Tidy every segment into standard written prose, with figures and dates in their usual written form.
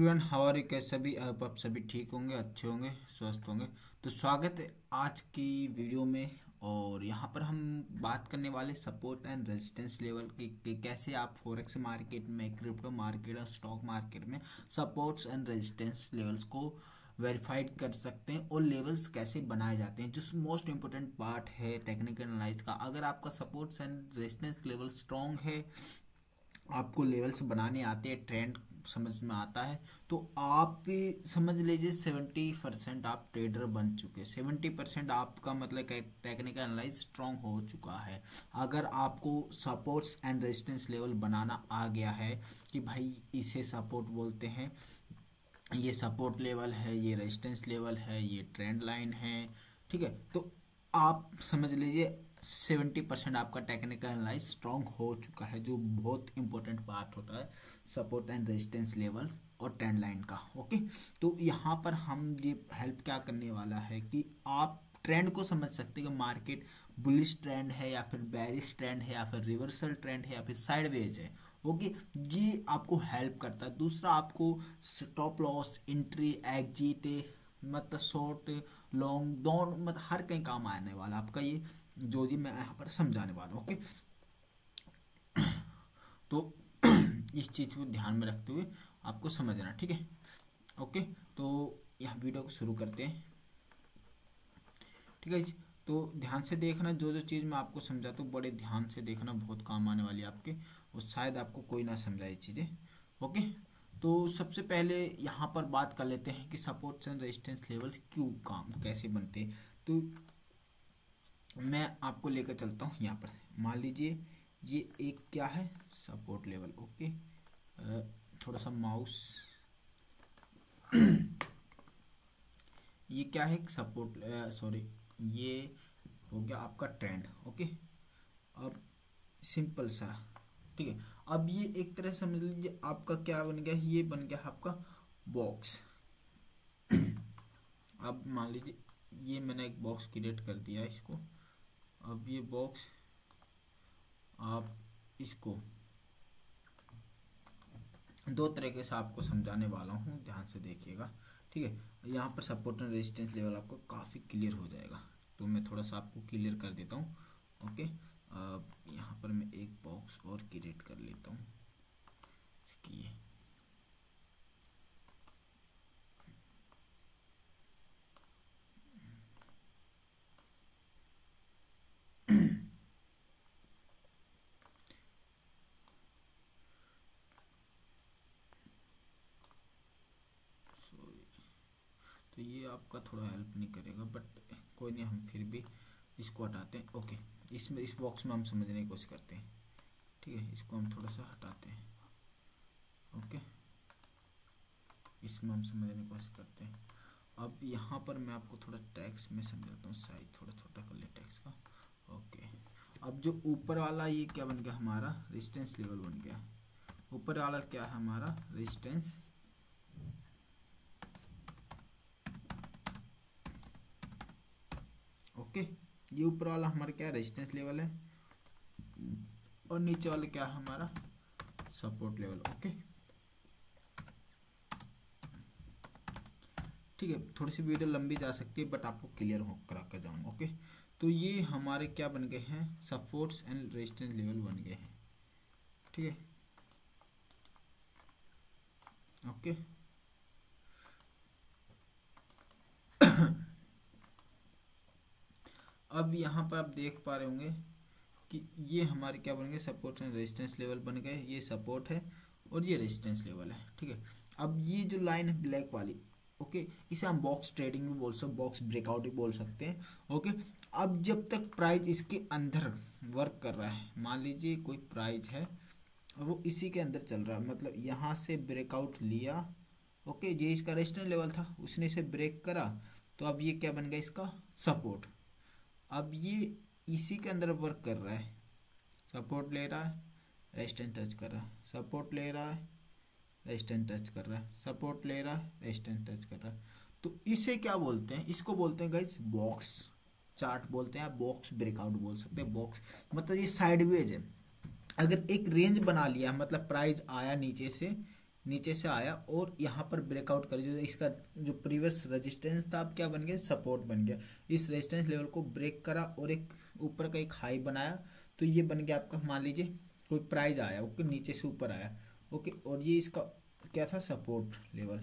Everyone, how are you? कैसे सभी? आप सभी ठीक होंगे, अच्छे होंगे, स्वस्थ होंगे। तो स्वागत है आज की वीडियो में। और यहाँ पर हम बात करने वाले सपोर्ट एंड रेजिस्टेंस लेवल की कैसे आप फॉरेक्स मार्केट में, क्रिप्टो मार्केट और स्टॉक मार्केट में सपोर्ट्स एंड रेजिस्टेंस लेवल्स को वेरीफाइड कर सकते हैं और लेवल्स कैसे बनाए जाते हैं, जो मोस्ट इंपॉर्टेंट पार्ट है टेक्निकल एनालाइज का। अगर आपका supports and resistance level strong है, आपको लेवल्स बनाने आते हैं, ट्रेंड समझ में आता है, तो आप भी समझ लीजिए 70% आप ट्रेडर बन चुके हैं। 70% आपका मतलब टेक्निकल एनालाइज स्ट्रांग हो चुका है। अगर आपको सपोर्ट्स एंड रेजिस्टेंस लेवल बनाना आ गया है कि भाई इसे सपोर्ट बोलते हैं, ये सपोर्ट लेवल है, ये रेजिस्टेंस लेवल है, ये ट्रेंड लाइन है, ठीक है, तो आप समझ लीजिए 70% आपका टेक्निकल एनालाइज स्ट्रॉन्ग हो चुका है, जो बहुत इंपॉर्टेंट पार्ट होता है सपोर्ट एंड रेजिस्टेंस लेवल और ट्रेंड लाइन का। ओके, तो यहाँ पर हम ये हेल्प क्या करने वाला है कि आप ट्रेंड को समझ सकते हैं कि मार्केट बुलिश ट्रेंड है या फिर बेरिश ट्रेंड है या फिर रिवर्सल ट्रेंड है या फिर साइडवेज है। ओके, ये आपको हेल्प करता है। दूसरा, आपको स्टॉप लॉस, एंट्री, एग्जिट, मतलब शॉर्ट लॉन्ग दोनों, मतलब हर कहीं काम आने वाला आपका ये जो जी मैं यहाँ पर समझाने वाला हूँ। ओके, तो इस चीज़ को ध्यान में रखते हुए आपको समझना, ठीक है। ओके, तो यहाँ वीडियो को शुरू करते हैं, ठीक है जी। तो ध्यान से देखना, जो जो चीज़ मैं आपको समझाता हूँ बड़े ध्यान से देखना, बहुत काम आने वाली है आपके, और शायद आपको कोई ना समझाए चीज़ें। ओके, तो सबसे पहले यहाँ पर बात कर लेते हैं कि सपोर्ट्स एंड रेजिस्टेंस लेवल्स क्यों काम कैसे बनते हैं। तो मैं आपको लेकर चलता हूँ यहाँ पर। मान लीजिए ये एक क्या है, सपोर्ट लेवल। ओके, थोड़ा सा माउस ये क्या है, सपोर्ट, सॉरी, ये हो गया आपका ट्रेंड। ओके, अब सिंपल सा, ठीक है। अब ये एक तरह से समझ लीजिए आपका क्या बन गया, ये बन गया आपका बॉक्स। अब मान लीजिए ये मैंने एक बॉक्स क्रिएट कर दिया इसको। अब ये बॉक्स आप इसको दो तरीके से आपको समझाने वाला हूँ, ध्यान से देखिएगा, ठीक है। यहाँ पर सपोर्ट एंड रेजिस्टेंस लेवल आपको काफ़ी क्लियर हो जाएगा, तो मैं थोड़ा सा आपको क्लियर कर देता हूँ। ओके, अब यहाँ पर मैं एक बॉक्स और क्रिएट कर लेता हूँ इसकी ये। तो ये आपका थोड़ा हेल्प नहीं करेगा, बट कोई नहीं, हम फिर भी इसको हटाते हैं। ओके, इसमें इस बॉक्स में हम समझने की कोशिश करते हैं, ठीक है। इसको हम थोड़ा सा हटाते हैं। ओके, इसमें हम समझने की कोशिश करते हैं। अब यहाँ पर मैं आपको थोड़ा टैक्स में समझाता हूँ, साइज थोड़ा छोटा कर ले टैक्स का। ओके, अब जो ऊपर वाला ये क्या बन गया, हमारा रेजिस्टेंस लेवल बन गया। ऊपर वाला क्या है, हमारा रेजिस्टेंस। ओके, ये ऊपर वाला हमारा क्या रेजिस्टेंस लेवल है, और नीचे वाला क्या है, हमारा सपोर्ट लेवल। ओके, ठीक है। थोड़ी सी वीडियो लंबी जा सकती है, बट आपको क्लियर हो करा कर जाऊंगा। ओके, तो ये हमारे क्या बन गए हैं, सपोर्ट्स एंड रेजिस्टेंस लेवल बन गए हैं, ठीक है। ओके, अब यहाँ पर आप देख पा रहे होंगे कि ये हमारे क्या बन गए, सपोर्ट एंड रेजिस्टेंस लेवल बन गए। ये सपोर्ट है और ये रेजिस्टेंस लेवल है, ठीक है। अब ये जो लाइन है ब्लैक वाली, ओके, इसे हम बॉक्स ट्रेडिंग भी बोल सकते, बॉक्स ब्रेकआउट भी बोल सकते हैं। ओके, अब जब तक प्राइस इसके अंदर वर्क कर रहा है, मान लीजिए कोई प्राइस है और वो इसी के अंदर चल रहा है, मतलब यहाँ से ब्रेकआउट लिया, ओके, ये इसका रेजिस्टेंस लेवल था, उसने इसे ब्रेक करा, तो अब ये क्या बन गया, इसका सपोर्ट। अब ये इसी के अंदर वर्क कर रहा है, सपोर्ट ले रहा है, रेजिस्टेंस टच कर रहा है, सपोर्ट ले रहा है, रेजिस्टेंस टच कर रहा है, सपोर्ट ले रहा है, रेजिस्टेंस टच कर रहा है। तो इसे क्या बोलते हैं, इसको बोलते हैं गाइस बॉक्स चार्ट बोलते हैं, बॉक्स ब्रेकआउट बोल सकते हैं। बॉक्स मतलब ये साइडवेज है। अगर एक रेंज बना लिया, मतलब प्राइस आया नीचे से, नीचे से आया और यहाँ पर ब्रेकआउट कर, जो इसका जो प्रीवियस रेजिस्टेंस था अब क्या बन गया, सपोर्ट बन गया। इस रेजिस्टेंस लेवल को ब्रेक करा और एक ऊपर का एक हाई बनाया, तो ये बन गया आपका, मान लीजिए कोई प्राइस आया, ओके, नीचे से ऊपर आया, ओके, और ये इसका क्या था, सपोर्ट लेवल,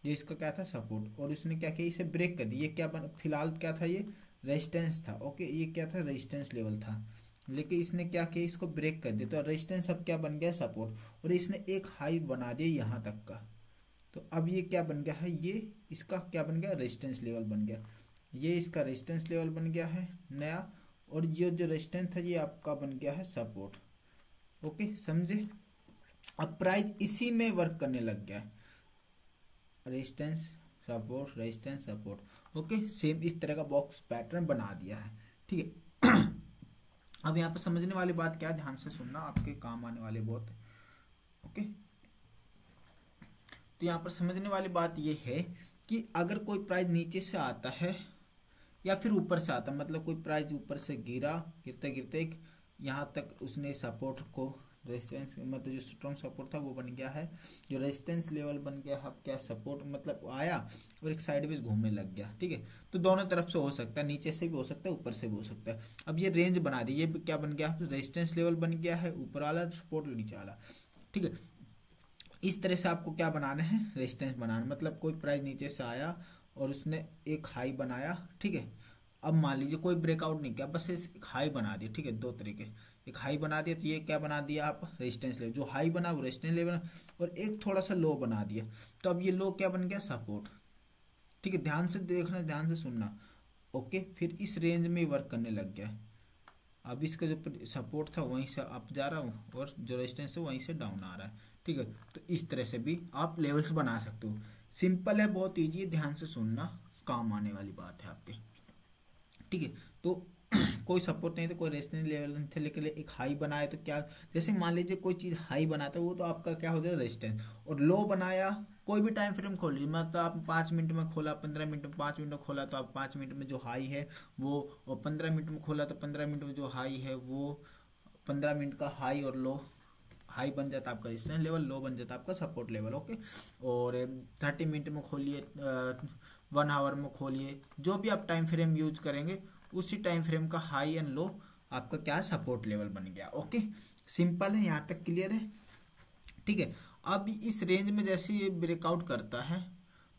ये इसका क्या था, सपोर्ट, और उसने क्या किया, इसे ब्रेक कर दिया। ये क्या फिलहाल क्या था, ये रेजिस्टेंस था, ओके, ये क्या था, रेजिस्टेंस लेवल था, लेकिन इसने क्या किया, इसको ब्रेक कर दिया, तो रेजिस्टेंस अब क्या बन गया, सपोर्ट, और इसने एक हाई बना दिया यहाँ तक का, तो अब ये क्या बन गया है, ये इसका क्या बन गया, रेजिस्टेंस लेवल बन गया, ये इसका रेजिस्टेंस लेवल बन गया है नया, और ये जो रेजिस्टेंस था ये आपका बन गया है सपोर्ट, ओके, समझे। अब प्राइस इसी में वर्क करने लग गया है, resistance support, resistance support, okay, same इस तरह का बॉक्स पैटर्न बना दिया है, ठीक है। अब यहाँ पर समझने वाली बात क्या है, ध्यान से सुनना, आपके काम आने वाले बहुत, ओके। तो यहाँ पर समझने वाली बात ये है कि अगर कोई प्राइस नीचे से आता है या फिर ऊपर से आता है, मतलब कोई प्राइस ऊपर से गिरा, गिरते गिरते यहाँ तक उसने सपोर्ट को, रेजिस्टेंस मतलब जो स्ट्रॉन्ग सपोर्ट था वो बन गया है, जो रेजिस्टेंस लेवल बन गया है, अब क्या सपोर्ट मतलब आया और एक साइडवेज घूमने लग गया, ठीक है। तो दोनों तरफ से हो सकता है, नीचे से भी हो सकता है, ऊपर से भी हो सकता है। अब ये रेंज बना दी, ये क्या बन गया, रेजिस्टेंस लेवल बन गया है, ऊपर वाला सपोर्ट, नीचे वाला, ठीक है। इस तरह से आपको क्या बनाना है, रेजिस्टेंस बनाना, मतलब कोई प्राइस नीचे से आया और उसने एक हाई बनाया, ठीक है। अब मान लीजिए कोई ब्रेकआउट नहीं किया, बस एक हाई बना दिया, ठीक है, दो तरीके, एक हाई बना दिया, तो ये क्या बना दिया आप, रेजिस्टेंस लेवल, जो हाई बना वो रेजिस्टेंस लेवल, और एक थोड़ा सा लो बना दिया, तो अब ये लो क्या बन गया, सपोर्ट, ठीक है। ध्यान से देखना, ध्यान से सुनना, ओके। फिर इस रेंज में वर्क करने लग गया, अब इसका जो सपोर्ट था वहीं से अप जा रहा हूँ और जो रेजिस्टेंस है वहीं से डाउन आ रहा है, ठीक है। तो इस तरह से भी आप लेवल्स बना सकते हो, सिंपल है, बहुत ईजी है, ध्यान से सुनना, काम आने वाली बात है आपके, ठीक है। तो कोई सपोर्ट नहीं था, कोई रेजिस्टेंस लेवल नहीं थे, लेकिन एक हाई बनाया तो क्या, जैसे मान लीजिए कोई चीज़ हाई बनाता है वो तो आपका क्या हो जाएगा, रेजिस्टेंस, और लो बनाया, कोई भी टाइम फ्रेम खोल लीजिए, मतलब आप 5 मिनट में खोला, 15 मिनट में, 5 मिनट में खोला तो आप 5 मिनट में जो हाई है वो, और 15 मिनट में खोला तो 15 मिनट में जो हाई है वो, 15 मिनट का हाई और लो, हाई बन जाता है आपका रेजिस्टेंस लेवल, लो बन जाता है आपका सपोर्ट लेवल, ओके। और 30 मिनट में खोलिए, 1 आवर में खोलिए, जो भी आप टाइम फ्रेम यूज करेंगे उसी टाइम फ्रेम का हाई एंड लो आपका क्या सपोर्ट लेवल बन गया, ओके। सिंपल है, यहाँ तक क्लियर है, ठीक है। अब इस रेंज में जैसे ये ब्रेकआउट करता है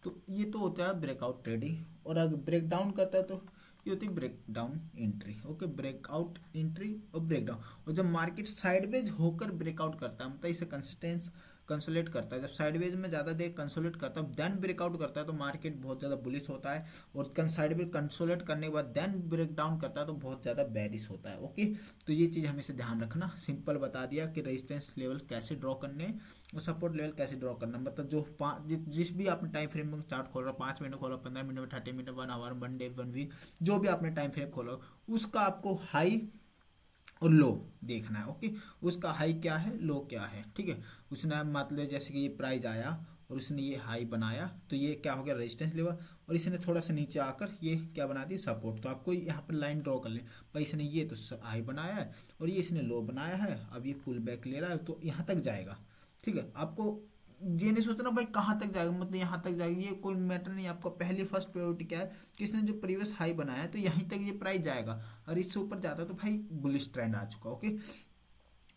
तो ये तो होता है ब्रेकआउट ट्रेडिंग, और अगर ब्रेक डाउन करता है तो ये होती है break down entry, okay, breakout entry और ब्रेक डाउन। और जब मार्केट साइडवेज होकर ब्रेकआउट करता है, मतलब इसे कंसिस्टेंस कंसोलेट करता है, जब साइडवेज में ज़्यादा देर कंसोलेट करता है देन ब्रेकआउट करता है तो मार्केट बहुत ज़्यादा बुलिश होता है, और साइडवेज कंसोलेट करने के बाद देन ब्रेक डाउन करता है तो बहुत ज़्यादा बेरिश होता है, ओके। तो ये चीज़ हमें से ध्यान रखना, सिंपल बता दिया कि रेजिस्टेंस लेवल कैसे ड्रॉ करने और सपोर्ट लेवल कैसे ड्रॉ करना, मतलब जो जिस भी आपने टाइम फ्रेम में चार्ट खोल रहा, 5 मिनट खोला, 15 मिनट में, 30 मिनट, 1 आवर, 1 डे, 1 वीक, जो भी आपने टाइम फ्रेम खोला उसका आपको हाई और लो देखना है, ओके। उसका हाई क्या है, लो क्या है, ठीक है। उसने मतलब जैसे कि ये प्राइस आया और उसने ये हाई बनाया तो ये क्या हो गया, रेजिस्टेंस लेवल, और इसने थोड़ा सा नीचे आकर ये क्या बना दिया, सपोर्ट। तो आपको यहाँ पर लाइन ड्रॉ कर ले, भाई इसने ये तो हाई बनाया है और ये इसने लो बनाया है, अब ये पुल बैक ले रहा है तो यहाँ तक जाएगा, ठीक है। आपको ये नहीं सोचना भाई कहाँ तक जाएगा, मतलब यहाँ तक जाएगा, ये कोई मैटर नहीं। आपको पहली फर्स्ट प्रायोरिटी क्या है, किसने जो प्रीवियस हाई बनाया है तो यहीं तक ये प्राइस जाएगा, और इससे ऊपर जाता है तो भाई बुलिश ट्रेंड आ चुका, ओके।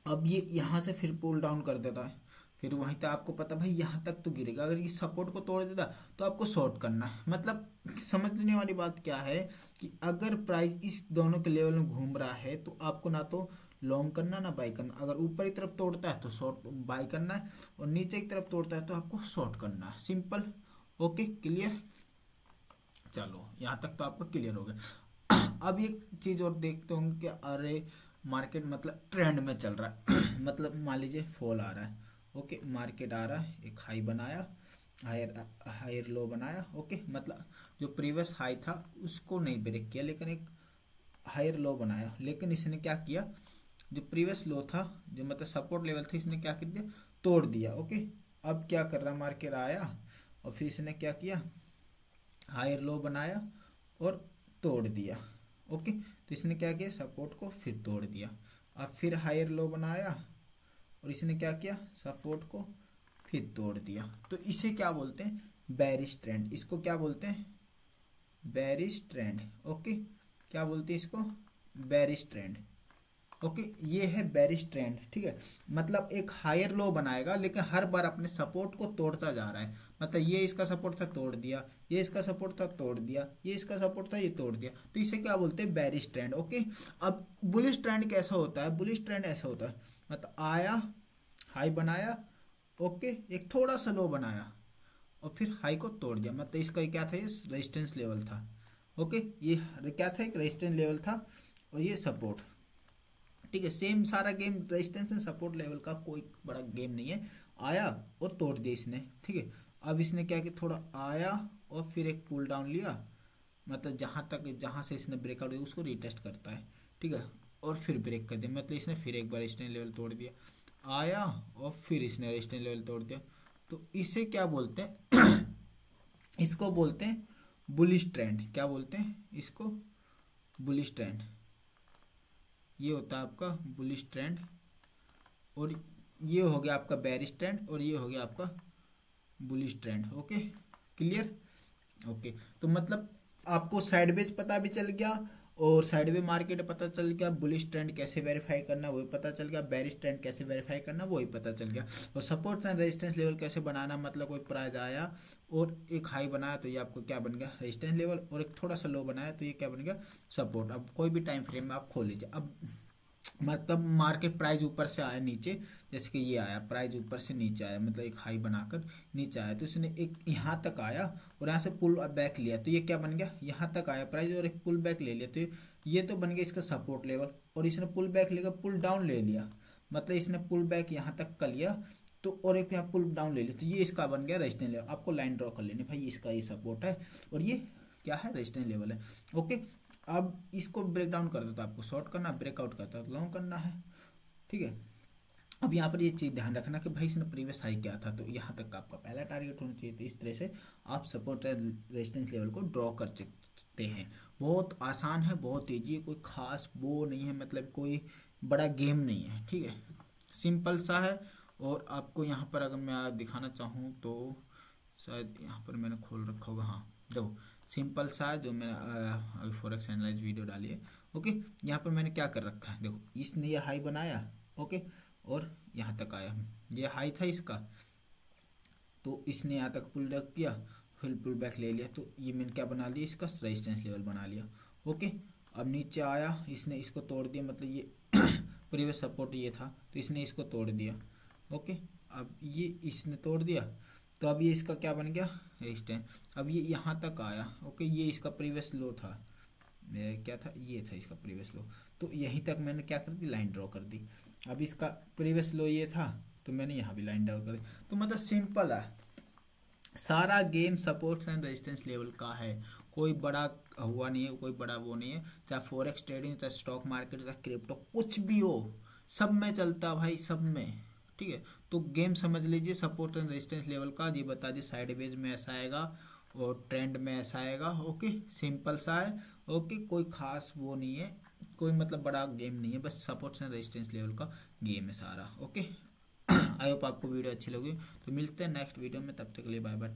अब ये यहाँ से फिर पुल डाउन कर देता है, फिर वहीं तक आपको पता भाई यहाँ तक तो गिरेगा, अगर ये सपोर्ट को तोड़ देता तो आपको शॉर्ट करना है। मतलब समझने वाली बात क्या है कि अगर प्राइस इस दोनों के लेवल में घूम रहा है तो आपको ना तो लॉन्ग करना ना बाई करना, अगर ऊपर की तरफ तोड़ता है तो शॉर्ट बाई करना है, और नीचे की तरफ तोड़ता है तो आपको शॉर्ट करना है, सिंपल, ओके, क्लियर। चलो यहाँ तक तो आपका क्लियर हो गया। अब एक चीज और देखते होंगे कि अरे मार्केट मतलब ट्रेंड में चल रहा है मतलब मान लीजिए फॉल आ रहा है, ओके, मार्केट आ रहा है, एक हाई बनाया, हायर लो बनाया, ओके, मतलब जो प्रीवियस हाई था उसको नहीं ब्रेक किया लेकिन एक हायर लो बनाया, लेकिन इसने क्या किया, जो प्रीवियस लो था, जो मतलब सपोर्ट लेवल था, इसने क्या कर दिया, तोड़ दिया, ओके। अब क्या कर रहा, मार्केट आया और फिर इसने क्या किया, हायर लो बनाया और तोड़ दिया, ओके। तो इसने क्या किया, सपोर्ट को फिर तोड़ दिया, अब फिर हायर लो बनाया और इसने क्या किया, सपोर्ट को फिर तोड़ दिया। तो इसे क्या बोलते हैं, बेरिश ट्रेंड। इसको क्या बोलते हैं, बेरिश ट्रेंड। ओके, क्या बोलते हैं इसको, बेरिश ट्रेंड। ओके, ये है बेरिश ट्रेंड। ठीक है, मतलब एक हायर लो बनाएगा लेकिन हर बार अपने सपोर्ट को तोड़ता जा रहा है। मतलब ये इसका सपोर्ट था, तोड़ दिया, ये इसका सपोर्ट था, तोड़ दिया, ये इसका सपोर्ट था, ये तोड़ दिया। तो इसे क्या बोलते हैं, बेरिश ट्रेंड। ओके, अब बुलिश ट्रेंड कैसा होता है, बुलिश ट्रेंड ऐसा होता है, मतलब आया, हाई बनाया, ओके, एक थोड़ा सा लो बनाया और फिर हाई को तोड़ दिया। मतलब इसका क्या था, ये रेजिस्टेंस लेवल था। ओके, ये क्या था, एक रेजिस्टेंस लेवल था और ये सपोर्ट। ठीक है, सेम सारा game resistance and support level का, कोई बड़ा गेम नहीं है। आया और तोड़ दिया इसने। ठीक है, अब इसने क्या किया, थोड़ा आया और फिर एक पुल डाउन लिया, मतलब जहां से इसने ब्रेकआउट दिया उसको रिटेस्ट करता है। ठीक है, और फिर ब्रेक कर दिया, मतलब इसने फिर एक बार रेजिस्टेंस लेवल तोड़ दिया, आया और फिर इसने रेजिस्टेंस लेवल तोड़ दिया। तो इसे क्या बोलते हैं इसको बोलते हैं बुलिश ट्रेंड। क्या बोलते हैं इसको, बुलिश ट्रेंड। ये होता है आपका बुलिश ट्रेंड, और ये हो गया आपका बेरिश ट्रेंड, और ये हो गया आपका bullish trend. Okay, clear. Okay, तो मतलब आपको साइडवेज पता भी चल गया और साइडवे मार्केट पता चल गया, बुलिश ट्रेंड कैसे वेरीफाई करना वही पता चल गया, बेरिश ट्रेंड कैसे वेरीफाई करना वही पता चल गया, और सपोर्ट एंड रेजिस्टेंस लेवल कैसे बनाना। मतलब कोई प्राइस आया और एक हाई बनाया तो ये आपको क्या बन गया, रेजिस्टेंस लेवल, और एक थोड़ा सा लो बनाया तो ये क्या बन गया, सपोर्ट। अब कोई भी टाइम फ्रेम में आप खोल लीजिए। अब मतलब मार्केट प्राइस ऊपर से आया नीचे, जैसे कि ये आया, प्राइस ऊपर से नीचे आया, मतलब एक हाई बनाकर नीचे आया, तो इसने एक यहाँ तक आया और यहाँ से पुल बैक लिया, तो ये क्या बन गया, यहाँ तक आया प्राइस और एक पुल बैक ले लिया, तो ये तो बन गया इसका सपोर्ट लेवल। और इसने पुल बैक लेकर पुल डाउन ले लिया, मतलब इसने पुल बैक यहाँ तक कर लिया तो, और एक यहाँ पुल डाउन ले लिया, तो ये इसका बन गया रेजिस्टेंस लेवल। आपको लाइन ड्रॉ कर लेनी भाई, इसका ये सपोर्ट है और ये क्या है, रेजिस्टेंस लेवल है। ओके, अब इसको ब्रेक डाउन करता तो आपको शॉर्ट करना, ब्रेकआउट करता तो लॉन्ग करना है। ठीक है, अब यहाँ पर ये चीज़ ध्यान रखना कि भाई इसने प्रीवियस हाई क्या था, तो यहाँ तक का आपका पहला टारगेट होना चाहिए। तो इस तरह से आप सपोर्ट रेजिस्टेंस लेवल को ड्रॉ कर सकते हैं। बहुत आसान है, बहुत ईजी है, कोई खास वो नहीं है, मतलब कोई बड़ा गेम नहीं है। ठीक है, सिंपल सा है। और आपको यहाँ पर अगर मैं दिखाना चाहूँ तो शायद यहाँ पर मैंने खोल रखा होगा, हाँ देखो, सिंपल सा जो मैंने अभी फॉरेक्स एनालाइज वीडियो डाली है। ओके, यहाँ पर मैंने क्या कर रखा है, देखो इसने ये हाई बनाया, ओके, और यहाँ तक आया, ये हाई था इसका, तो इसने यहाँ तक पुल बैक किया, फिर पुल बैक ले लिया, तो ये मैंने क्या बना लिया, इसका रेजिस्टेंस लेवल बना लिया। ओके, अब नीचे आया, इसने इसको तोड़ दिया, मतलब ये प्रीवियस सपोर्ट ये था तो इसने इसको तोड़ दिया। ओके, अब ये इसने तोड़ दिया, तो अब ये इसका क्या बन गया, रेजिस्टेंस। अब ये यहाँ तक आया, ओके, ये इसका प्रीवियस लो था, क्या था, ये था इसका प्रीवियस लो, तो यहीं तक मैंने क्या कर दी, लाइन ड्रॉ कर दी। अब इसका प्रीवियस लो ये था तो मैंने यहाँ भी लाइन ड्रॉ कर दी। तो मतलब सिंपल है, सारा game supports and resistance level का है, कोई बड़ा हुआ नहीं है, कोई बड़ा वो नहीं है। चाहे फॉरेक्स ट्रेडिंग, चाहे स्टॉक मार्केट, चाहे क्रिप्टो, कुछ भी हो, सब में चलता भाई, सब में। ठीक है, तो गेम समझ लीजिए सपोर्ट एंड रेजिस्टेंस लेवल का, ये बता दिए साइडवेज में ऐसा आएगा और ट्रेंड में ऐसा आएगा। ओके, सिंपल सा है। ओके, कोई खास वो नहीं है, कोई मतलब बड़ा गेम नहीं है, बस सपोर्ट एंड रेजिस्टेंस लेवल का गेम है सारा। ओके, आई होप आपको वीडियो अच्छी लगी, तो मिलते हैं नेक्स्ट वीडियो में, तब तक के लिए बाय बाय।